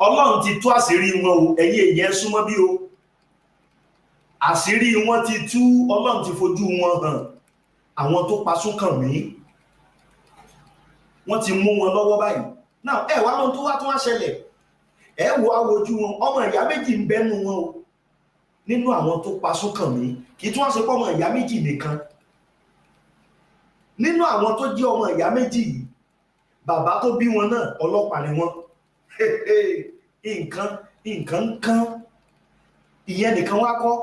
Ọlọ́run ti tú àṣírí wọn o, ẹ̀yin èyàn súnmọ́ bí o. Àṣírí wọn ti tú, Ọlọ́run ti fojú wọn hàn. Àwọn tó pa Sunkanmi, wọ́n ti mú wọn lọ́wọ́ báyìí. Now, wá lọ́n tó wá ṣẹlẹ̀. Wo àwòjú wọn, ọmọ ìyá méjì ń bẹ́nu wọn o. Nínú àwọn tó pa Sunkanmi, kì í tún wá ṣe pé ọmọ ìyá méjì nìkan. Nínú àwọn tó jẹ́ ọmọ ìyá méjì yìí, bàbá tó bí wọn náà ọlọ́pàá ni wọ́n. Nǹkan kan. Ìyẹn nìkan wá kọ́.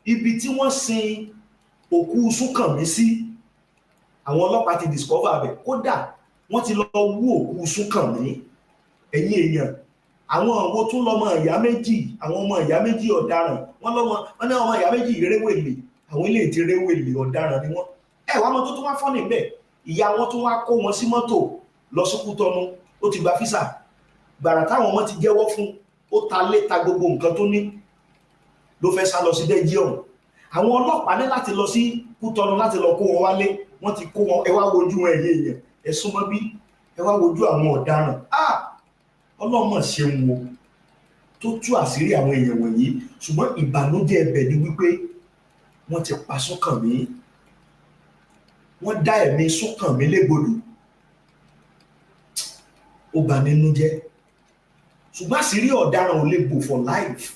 Ibi tí wọ́n sin òkú Sunkanmi sí, àwọn ọlọ́pàá ti discover bẹ̀. Kódà wọ́n ti lọ wú òkú Sunkanmi. Ẹ̀yin èèyàn, àwọn òwò tún lọ́mọ ìyá méjì, àwọn ọmọ ìyá méjì ọ̀daràn. Wọ́n ní ọmọ ìyá méjì réwèlè, àwọn ilé ti réwèlè ọ̀daràn ni wọ́n. Wá mọ́ tó tún wá fọ́ níbẹ̀. Ìyá wọn tún wá kó wọn sí mọ́tò lọ sí Kútọ́nù, ó ti gba físà. Gbàrà táwọn ọmọ ti jẹ́wọ́ fún, ó ta léta gbogbo nǹkan tó ní, ló fẹ́ sá lọ sí Belgium. Àwọn ọlọ́pàá ní láti lọ sí Kútọ́nù láti lọ kó wọn wálé. Wọ́n ti kó wọn, ẹ wá wojú wọn ẹ̀yin èèyàn, ẹ súnmọ́ bí, ẹ wá wojú àwọn ọ̀daràn. Ọlọ́mọ ṣeun wo tó tú àṣírí àwọn èèyàn wọ̀nyí. Ṣùgbọ́n ìbànújẹ́ ẹ̀bẹ̀ ni wípé wọ́n ti pa Sunkanmi. Wọ́n dá ẹ̀mí Sunkanmi légbodò. Ó bà nínú jẹ́. Ṣùgbọ́n àṣírí ọ̀daràn ò lè bò for life.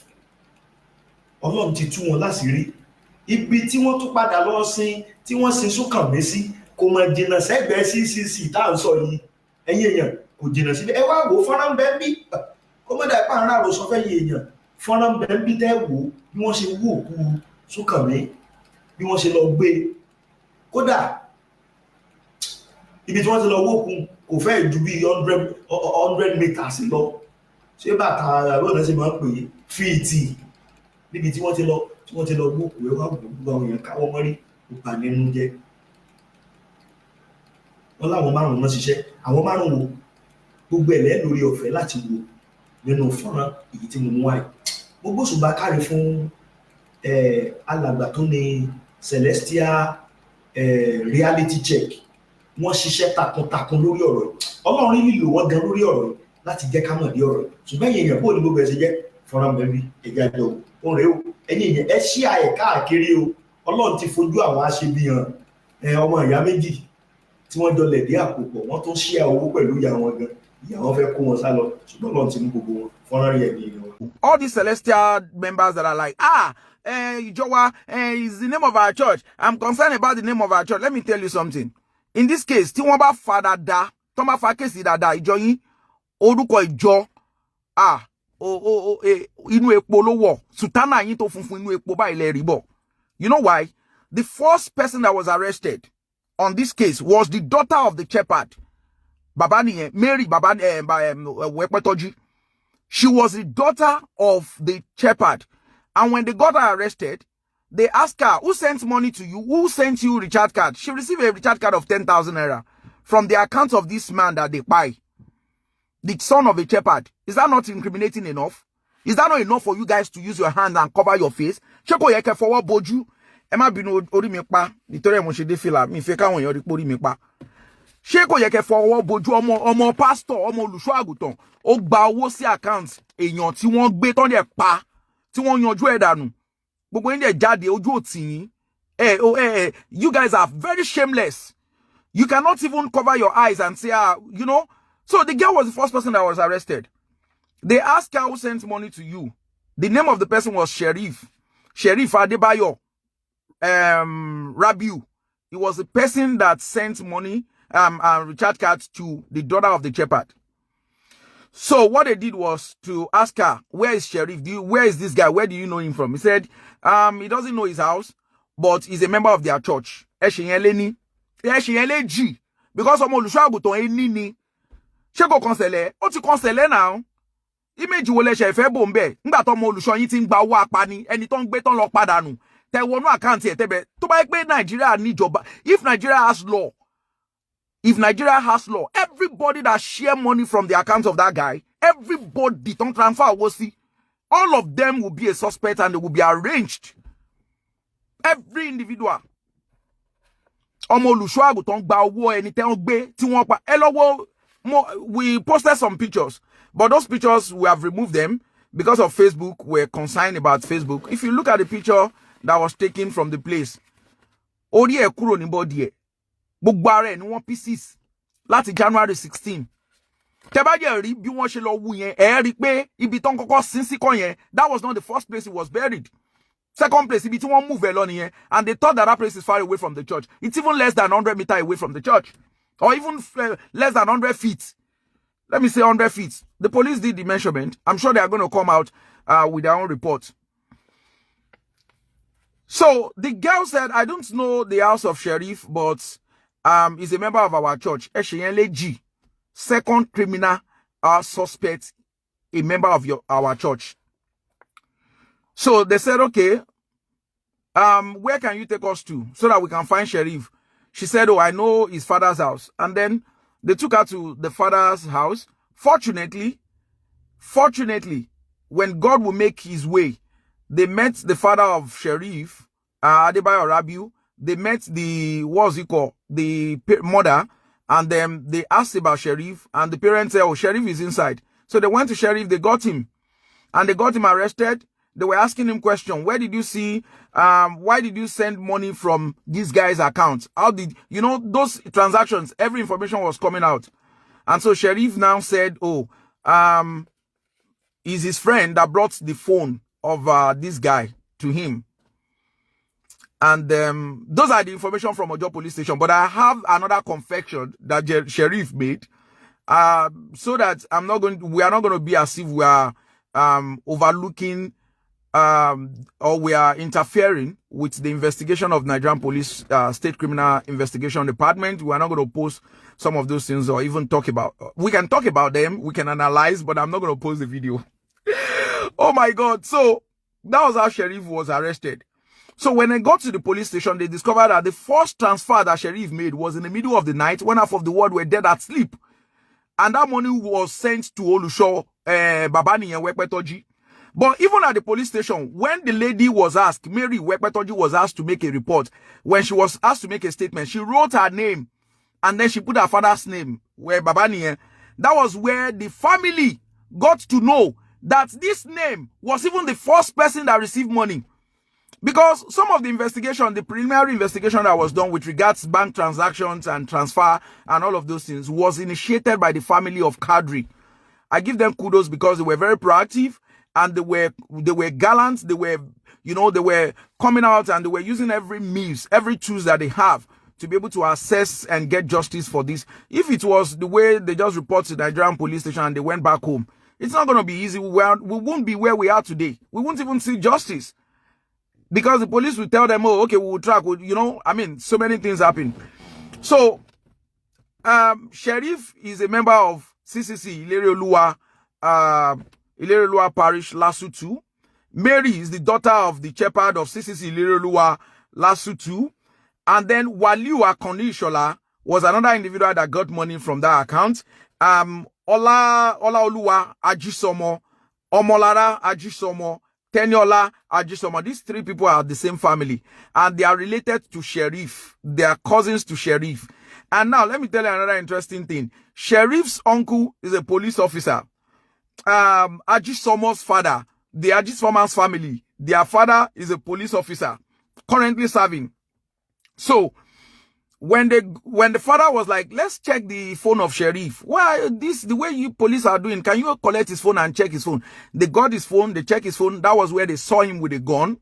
Ọlọ́run ti tú wọn láṣírí. Ibi tí wọ́n tún padà lọ sin, tí wọ́n sin Sunkanmi sí, kò mọ̀ jìnnà sẹ́gbẹ̀ẹ́ CCC tá à ń sọ yìí. Ẹ̀yin èèyàn, kò jìnnà síbi. Ẹ wá wò fọ́nrán bẹ́ẹ̀ bí. Kó mọ́ dà ipá ńlá àròsọ fẹ́ yé èèyàn. Fọ́nrán bẹ́ẹ̀ bí tẹ́ wò bí wọ́n ṣe wú òkú Sunkanmi, bí wọ́n ṣe lọ gbé. Kódà ibi tí wọ́n ti lọ wó òkú kò fẹ́ ju bí 100 meters lọ. Ṣé bàtà àbí ọ̀nà ṣe máa ń pè é fíìtì níbi tí wọ́n ti lọ gbó òkú. Ẹ wá gbogbo àwọn èèyàn káwọ́ mọ́rí, ó bà nínú jẹ́. Wọ́n láwọn márùn-ún náà ṣiṣẹ́. Àwọn márùn-ún wo gbogbo ẹ̀lẹ́ lórí ọ̀fẹ́ láti wo nínú fọ́nrán èyí tí mo mú wáyé. Mo gbóṣùbà káre fún alàgbà tó ní Celestial reality check. Wọ́n ṣiṣẹ́ takuntakun lórí ọ̀rọ̀ yìí. Ọlọ́run lílò wọ́n gan lórí ọ̀rọ̀ yìí láti jẹ́ ká mọ̀ dé ọ̀rọ̀ yìí. Ṣùgbọ́n ẹ̀yin èèyàn bó ni gbogbo ẹ̀ ṣe jẹ́ fọ́nrán bẹ́ẹ̀ bí ẹ̀jẹ̀ àjọ òun rèé o. Ẹ̀yin èèyàn ẹ ṣí àyè káàkiri o. Ọlọ́run ti fojú àwọn aṣebi hàn. Ọmọ ìyá méjì tí wọ́n jọ lẹ̀dí àpò pọ̀, wọ́n tún ṣí owó pẹ̀lú ìyá wọn gan. Ìyá wọn fẹ́ kó wọn sá lọ, ṣùgbọ́n Ọlọ́run ti mú gbogbo wọn. Fọ́nrán yẹn ni wọn. All these celestial members that are like, Ijowa, is the name of our church. I'm concerned about the name of our church. Let me tell you something. In this case, tí wọ́n bá fa dáadáa, tí wọ́n bá fa kéèsì dáadáa, ìjọ yín, orúkọ ìjọ, inú epo ló wọ̀, sùtánà yín tó funfun inú epo báyìí lẹ rí bọ̀. You know why? The first person that was arrested on this case was the daughter of the shepherd. Baba nìyẹn, Mary, Baba Wepetoji. She was the daughter of the shepherd. And when they got her arrested, they asked her, who sent money to you? Who sent you recharge card? She received a recharge card of 10,000 naira from the account of this man that they buy. The son of a shepherd. Is that not incriminating enough? Is that not enough for you guys to use your hand and cover your face? Cheko yeke forward boju. Emma binu ori mi pa. Nítorí mo ṣe dé fìlà mi fẹ́ káwọn èèyàn rí pé orí mi pa. Cheko yeke forward boju ọmọ pastor, ọmọ olùṣọ́ àgùntàn. Ó gba owó sí account èèyàn tí wọ́n gbé tán dẹ̀ pa, tí wọ́n yanjú ẹ̀ dànù. Gbogbo yín dẹ̀ jáde ojú òtì yín. You guys are very shameless. You cannot even cover your eyes and say, you know. So the girl was the first person that was arrested. They asked her who sent money to you. The name of the person was Sheriff Adebayo Rabiu. He was the person that sent money and recharge cards to the daughter of the shepherd. So what they did was to ask her, where is Sheriff? Where is this guy? Where do you know him from? He said, he doesn't know his house, but he's a member of their church. Because ọmọ olùṣọ́ àgùntàn ẹni ni. Ṣé kò kọnsẹ̀lẹ̀? Ó ti kọnsẹ̀lẹ̀ now. Image wo lẹ ṣe fẹ́ bò ńbẹ̀. Nígbà tó ọmọ olùṣọ́ yín ti ń gba owó apani, ẹni tó ń gbé tán lọ padànù. Tẹ wọnú àkáǹtì ẹ̀ tẹ́bẹ̀. Tó bá yẹ pé Nigeria níjọba, if Nigeria has law, everybody that share money from the account of that guy, everybody don't transfer owó sí, all of them will be a suspect and they will be arranged. Every individual. Ọmọ olùṣọ́ àgùntàn gba owó ẹni tẹ́ wọ́n gbé tí wọ́n pa. Ẹ lọ wo we posted some pictures, but those pictures, we have removed them because of Facebook. We're concerned about Facebook. If you look at the picture that was taken from the place, Ori e kúrò ní body e. Gbogbo ara ẹ̀ ni wọ́n pieces láti January 16. Tẹ́ bá jẹ́ rí bí wọ́n ṣe lọ wú yẹn, ẹ rí pé ibi tán kọ́kọ́ sin sí kọ́ yẹn, that was not the first place he was buried. Second place, ibi tí wọ́n move ẹ lọ nìyẹn, and they thought that place is far away from the church. It's even less than 100 meters away from the church, or even less than 100 feet. Let me say 100 feet. The police did the measurement. I'm sure they are going to come out with their own report. So the girl said, I don't know the house of sheriff, but is a member of our church. Esheyenle G, second criminal suspect, a member of our church. So they said, okay, where can you take us to so that we can find sheriff? She said, oh, I know his father's house. And then they took her to the father's house. Fortunately, when God will make his way, they met the father of Sheriff, Adebayo Rabiu. They met the, what's it called, the mother, and then they asked about Sheriff, and the parents said, oh, Sheriff is inside. So they went to Sheriff, they got him, and they got him arrested. They were asking him questions. Where did you see, why did you send money from this guy's account? How did, you know, those transactions, every information was coming out. And so Sheriff now said, oh, is his friend that brought the phone of this guy to him. And those are the information from Ojo police station. But I have another confession that Sheriff made, so that we are not going to be as if we are overlooking or we are interfering with the investigation of Nigerian Police State Criminal Investigation Department. We are not going to post some of those things or even talk about. We can talk about them, we can analyze, but I'm not going to post the video. Oh my God. So that was how Sheriff was arrested. So when they got to the police station, they discovered that the first transfer that Sheriff made was in the middle of the night when half of the world were dead at sleep. And that money was sent to Olusho, Babani and Wekpetoji. But even at the police station, when the lady was asked, Mary Wekpetoji was asked to make a report, when she was asked to make a statement, she wrote her name and then she put her father's name, where Babani. That was where the family got to know that this name was even the first person that received money. Because some of the investigation, the preliminary investigation that was done with regards bank transactions and transfer and all of those things was initiated by the family of Kadri. I give them kudos because they were very proactive and they were gallant. They were, you know, they were coming out and they were using every means, every tools that they have to be able to assess and get justice for this. If it was the way they just report to the Nigerian police station and they went back home, it's not going to be easy. We won't be where we are today. We won't even see justice. Because the police will tell them, oh, okay, we will track, you know, I mean, so many things happen. So, Sheriff is a member of CCC, Ilereoluwa Parish, Lasu 2. Mary is the daughter of the shepherd of CCC, Ilereoluwa, Lasu 2. And then Waliu Akanni Ishola was another individual that got money from that account. Olaoluwa Ajisomo, Omolara Ajisomo, Teniola Ajisomo. These three people are the same family and they are related to Sheriff. They are cousins to Sheriff. And now let me tell you another interesting thing. Sheriff's uncle is a police officer. Ajisomo's father, the Ajisomo's family, their father is a police officer currently serving. So when the father was like, let's check the phone of Sheriff. Why the way you police are doing, can you collect his phone and check his phone? They got his phone, they checked his phone. That was where they saw him with a gun.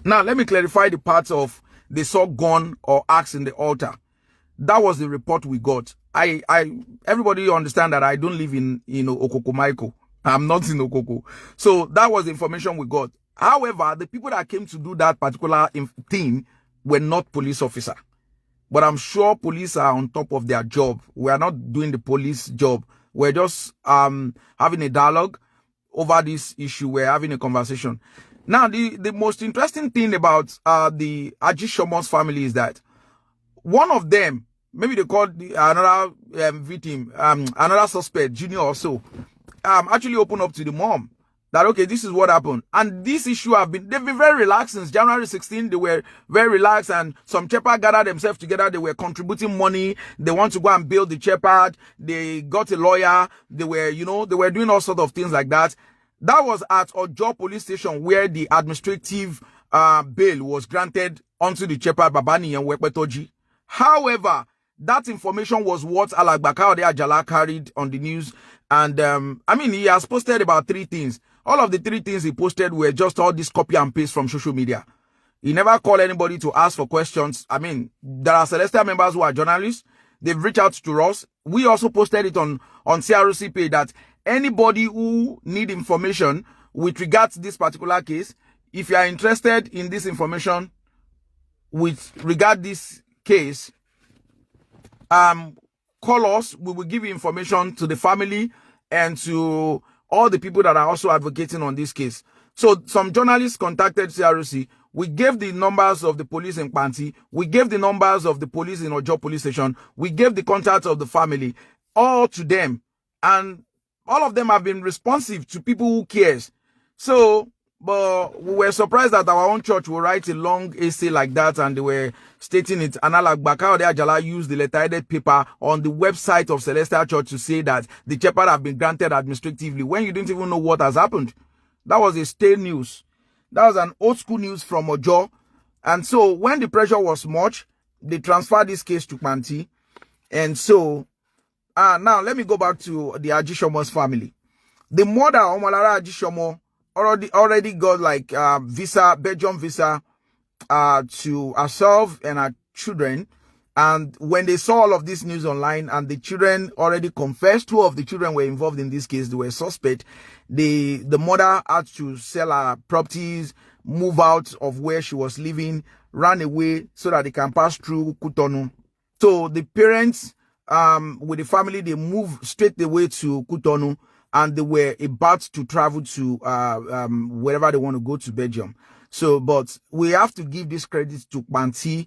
Now let me clarify the parts of they saw gun or axe in the altar. That was the report we got. Everybody understand that I don't live in Okoko Maiko. I'm not in Okoko. So that was the information we got. However, the people that came to do that particular thing were not police officer. But I'm sure police are on top of their job. We are not doing the police job. We're just having a dialogue over this issue. We're having a conversation. Now, the most interesting thing about the Ajisomo's family is that one of them, maybe they called another victim, another suspect, junior or so, actually opened up to the mom that, okay, this is what happened. And this issue they've been very relaxed since January 16. They were very relaxed, and some shepherd gathered themselves together. They were contributing money. They want to go and build the shepherd. They got a lawyer. They were, they were doing all sorts of things like that. That was at Ojo police station, where the administrative bail was granted onto the shepherd Babani and Wepetoji. However, that information was what Alagba Kaode Ajala carried on the news. And, he has posted about 3 things. All of the 3 things he posted were just all this copy and paste from social media. He never called anybody to ask for questions. There are Celestial members who are journalists. They've reached out to us. We also posted it on CRC page that anybody who need information with regards to this particular case, if you are interested in this information with regard this case, call us. We will give you information to the family and to all the people that are also advocating on this case. So some journalists contacted CRC. We gave the numbers of the police in Panti. We gave the numbers of the police in Ojo police station. We gave the contacts of the family, all to them. And all of them have been responsive to people who cares. So, but we were surprised that our own church will write a long essay like that, and they were stating it. And Alagba Kaode Ajala used the letter-headed paper on the website of Celestial Church to say that the shepherd have been granted administratively, when you didn't even know what has happened. That was a stale news. That was an old school news from Ojo. And so when the pressure was much, they transferred this case to Panti. And so, now let me go back to the Ajishomo's family. The mother, Omolara Ajishomo, already got like Belgium visa to herself and her children. And when they saw all of this news online, and the children already confessed, 2 of the children were involved in this case, they were suspect. The mother had to sell her properties, move out of where she was living, ran away so that they can pass through Cotonou. So the parents, with the family, they moved straight away to Cotonou, and they were about to travel to wherever they want to go to Belgium. So, but we have to give this credit to Panti,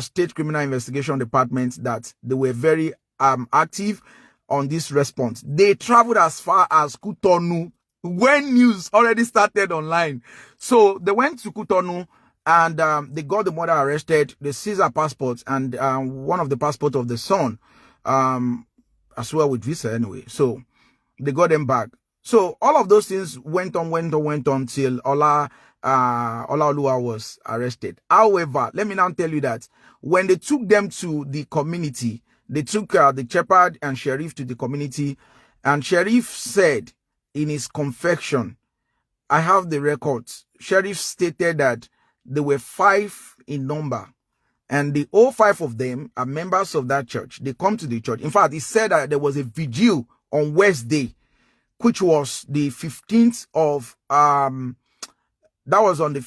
State Criminal Investigation Department, that they were very active on this response. They traveled as far as Cotonou when news already started online. So they went to Cotonou, and they got the mother arrested. They seized her passport, and one of the passports of the son, as well with visa anyway. So they got them back. So all of those things went on till Ola Oluwa was arrested. However, let me now tell you that when they took them to the community, they took the shepherd and sheriff to the community, and sheriff said in his confession, I have the records. Sheriff stated that there were 5 in number, and the all 5 of them are members of that church. They come to the church. In fact, he said that there was a vigil on Wednesday, which was the 15th of that was on the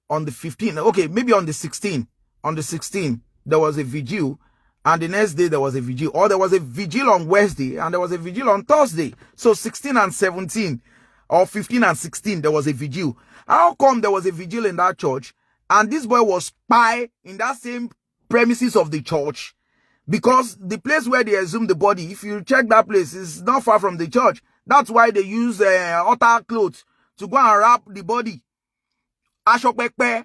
15th. Okay, maybe on the 16th. On the 16th, there was a vigil, and the next day there was a vigil. Or there was a vigil on Wednesday, and there was a vigil on Thursday. So 16 and 17, or 15 and 16, there was a vigil. How come there was a vigil in that church, and this boy was spy in that same premises of the church? Because the place where they exhumed the body, if you check that place, is not far from the church. That's why they use outer clothes to go and wrap the body. Aṣọ pẹpẹ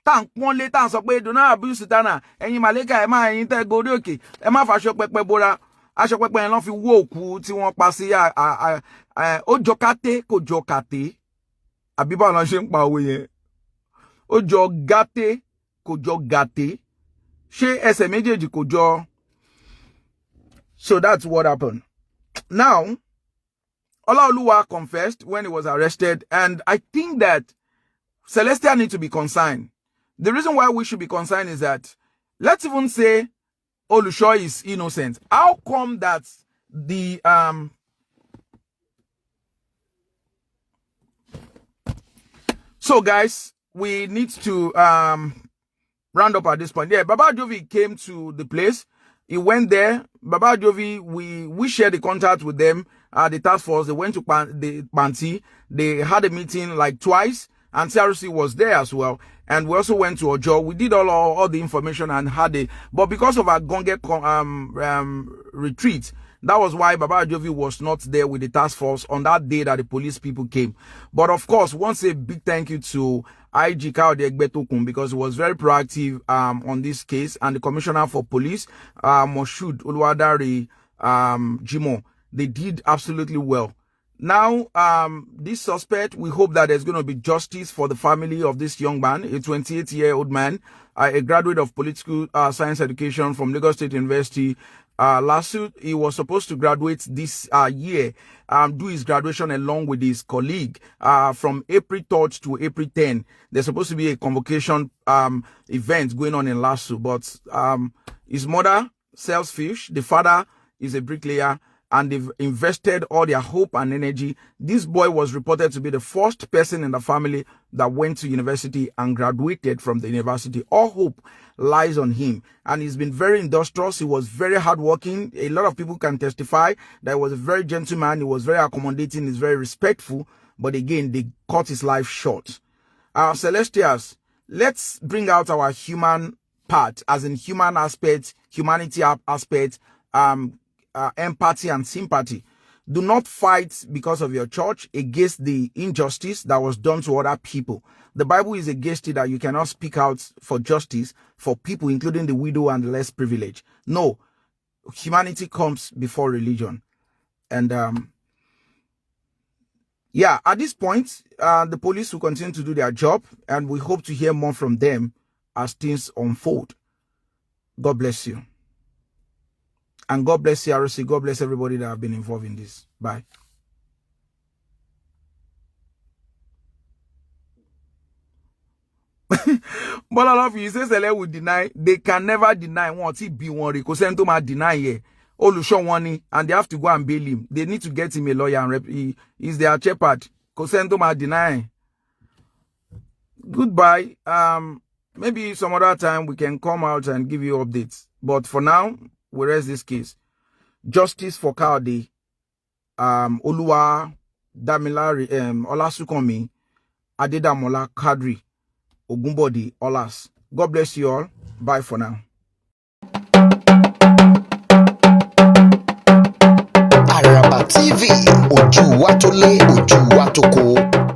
tan pọ́n lé tan sọ pé do not abuse Sultana, ẹ̀yin màlẹ́kà ẹ má ẹ̀yin tẹ́ gorí òkè, ẹ má fa aṣọ pẹpẹ bora. Aṣọ pẹpẹ yẹn ló fi wó òkú tí wọ́n pa sí ó jọ kàté kò jọ kàté. Àbí báwo la ṣe ń pa òwe yẹn? Ó jọ gàté kò jọ gàté. Ṣé ẹsẹ̀ méjèèjì kò jọ? So that's what happened. Now, Olaoluwa confessed when he was arrested, and I think that Celestial need to be concerned. The reason why we should be concerned is that, let's even say Olusho is innocent. How come that the so guys, we need to round up at this point. Yeah, Baba Jovi came to the place. He went there. Baba Jovi, we shared the contact with them. The task force, they went to Panti. They had a meeting like twice, and CRC was there as well. And we also went to Ojo. We did all the information and had it. But because of our Gonge retreat, That was why Baba Ajovi was not there with the task force on that day that the police people came. But of course, once a big thank you to IG Kaode Egbetokun, because he was very proactive on this case, and the Commissioner for Police, Moshood Oluwadare Jimo. They did absolutely well. Now, this suspect, we hope that there's going to be justice for the family of this young man, a 28-year-old man, a graduate of political science education from Lagos State University. Last he was supposed to graduate this year, do his graduation along with his colleague from April 3rd to April 10. There's supposed to be a convocation event going on in Lasso, but his mother sells fish, the father is a bricklayer, and they've invested all their hope and energy. This boy was reported to be the first person in the family that went to university and graduated from the university. All hope lies on him, and he's been very industrious. He was very hardworking. A lot of people can testify that he was a very gentleman. He was very accommodating. He's very respectful. But again, they cut his life short. Our Celestials, let's bring out our human part, as in human aspect, humanity aspect, empathy and sympathy. Do not fight because of your church against the injustice that was done to other people. The Bible is against it that you cannot speak out for justice for people, including the widow and the less privileged. No, humanity comes before religion. And yeah, at this point, the police will continue to do their job, and we hope to hear more from them as things unfold. God bless you. And God bless CRC. God bless everybody that have been involved in this. Bye. But all of you say Sele will deny. They can never deny. Want it be one because to deny here. Olusho wani, and they have to go and bail him. They need to get him a lawyer and he's their shepherd. Because to deny. Goodbye. Maybe some other time we can come out and give you updates. But for now, we rest this case. Justice for Kaode, Oluwa Damilare, Olasukanmi, Adedamola Kadri, Ogunbodi, Olas. God bless you all. Bye for now. Araba TV, ojú wa tó lé, ojú wa tó kó.